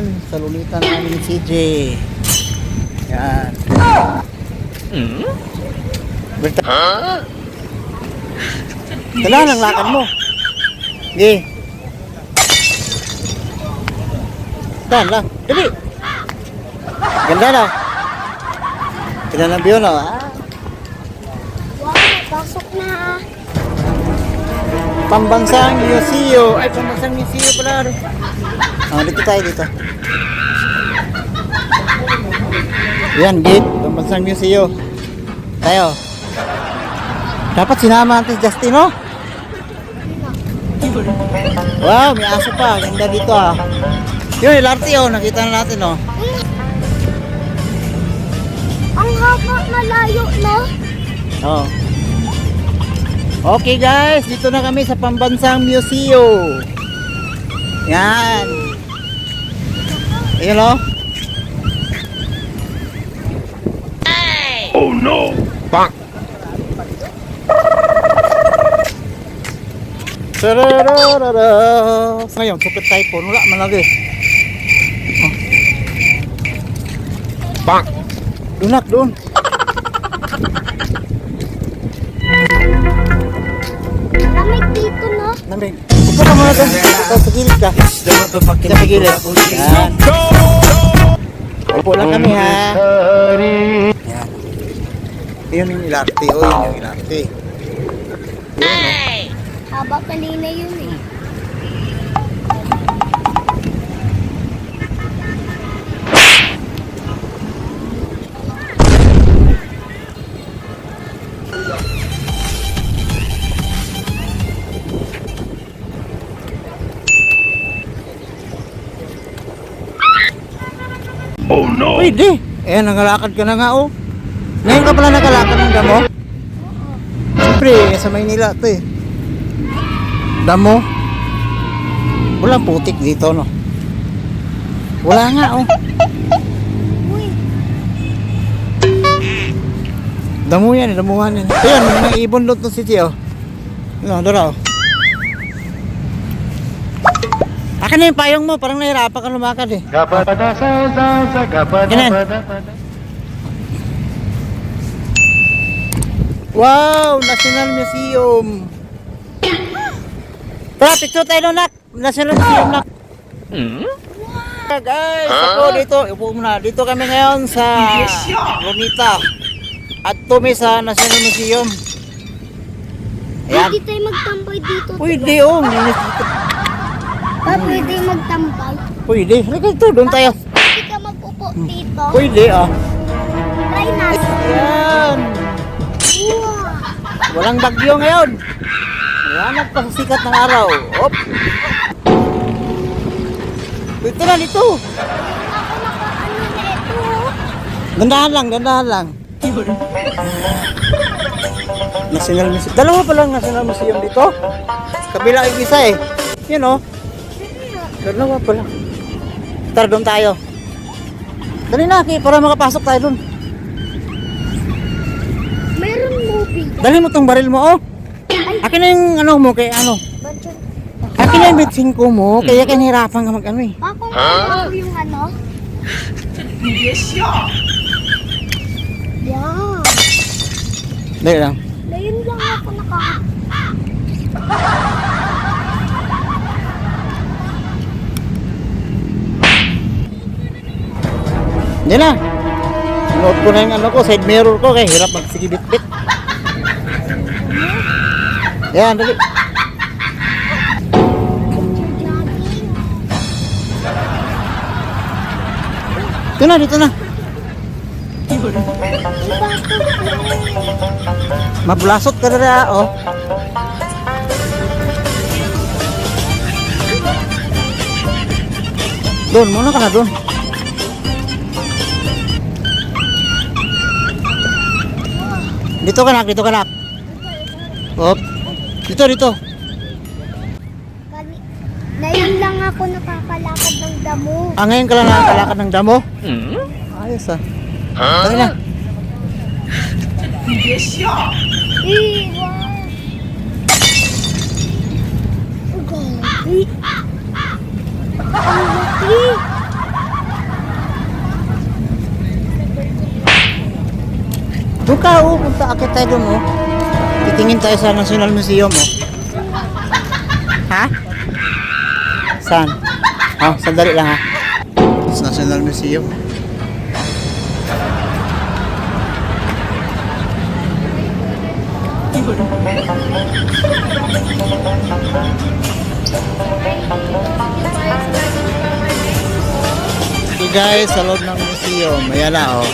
Yan, salulitan namin ni CJ. Yan. Berta. Dala lang lakad mo. Sige. Dan lang. Dali. Ganda na. Ganda ng view na. Wow, pasok na. Pambansang Museo. Ay, Pambansang Museo pala. Dito tayo dito. Yan, gate. Pambansang Museo. Tayo. Dapat sinama natin si Justin, no? Wow, may aso pa. Ganda dito, ah. Yun, LRT, oh. Nakita na natin, oh. Ang haba, malayo, no? Oh. Okay, guys. Dito na kami sa Pambansang Museo. Yan. Ayun, oh. Oh no! Bang! Sarararara. Ngayon, sakit typhoon. Wala man lagi. Oh. Bang! Dunak doon. Lamig dito, no? Lamig. Upo ka muna doon. Ikaw sa gilid ka. Sa gilid. Yan. Upo lang kami, ha. Yan. Yun yung ilarte. O, yun yung ilarte. Yun, oh. Haba kanina yun, eh. Oh no! Pwede. Eh, nangalakad ka na nga, oh. Ngayon ka pala nakalakad ng damo? Siyempre, sa Maynila ito, eh. Damo. Walang putik dito, no? Wala nga, oh. Uy, Damo yan, damuhan yan. Ayun, may mga ibon doon to city, oh. Ano, doon, oh. Akin na yung payong mo, parang nahirapan ka lumakad, eh. Ganun. Wow, National Museum. Tara, picture tayo doon, nak. National Museum, nak. Guys, ako dito, upo muna. Dito kami ngayon sa Bonita. At tumi sa National Museum. Ayan. pwede tayo magtambay dito. Pwede, oh. Linis dito. Pwede magtambay. Pwede. Halika dito, doon tayo. Pwede ka mag-upo dito. Pwede, ah. Try natin. Ayan. Wow. Walang bagyo ngayon. Mayanag pa sa sikat ng araw. Op. Dito na, dito. Ako nakaano na ito. Gandahan lang, gandahan lang. National Museum. Dalawa pa lang National Museum dito. Kabila yung isa, eh. Yun, oh. Dalawa pa lang. Tara, doon tayo. Dali na, Ki, para makapasok tayo doon. Meron movie. Dali mo tong baril mo, oh. Akin na yung ano mo, kaya ano. Budget. Akin na yung bitsing ko mo, kaya kanihirapan ka mag-ano, eh. Ako ako yung ano? Yeah. Dali lang. Ngayon lang ako Hindi na. Sinuot ko na yung ano ko, side mirror ko, kaya hirap magsigibit-bit. Yan, dali. Dito na, dito na. Mablasot ka na, oh. Doon, muna ka na doon. Dito ka, nak, dito ka, nak. Op. Dito, dito. Ngayon lang ako nakakalakad ng damo. Ah, ngayon ka lang nakakalakad ng damo? Ayos, ah. Dali na. Wow. Ang gabi. Ang laki. Doon ka, oh. Punta, akit tayo doon, oh. Titingin tayo sa National Museum, oh. Ha? Saan? Oh, sandali lang, ha. Sa National Museum. So guys, sa loob ng museum, ayan na, oh.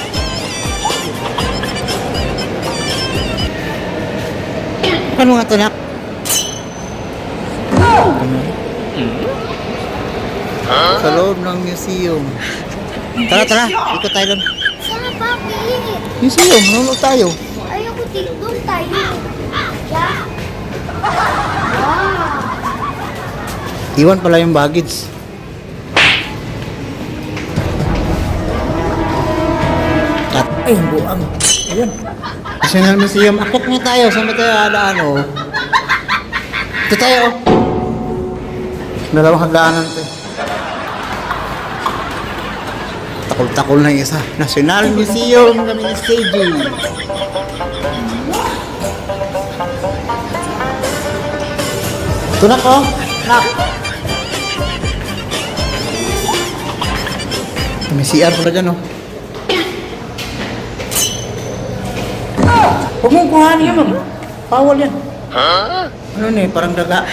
Ano nga ito, nak? Sa loob ng museum. Tara, tara. Ikot tayo doon. Sana bakit? Museum, nanonood tayo. Ayoko dito. Doon tayo. Yeah. Iwan pala yung baggage. Ay, buang. Ayun. National Museum. Akit nga tayo. Saan ba tayo adaan, oh? Ito tayo, oh. Dalawang hagdanan to. Takol-takol na yung isa. National Museum kami ni Seiji. Ito na ko. Nak. May CR pala dyan, oh. Huwag mong kuhanin yan, mag. Bawal yan. Ano ni, parang daga.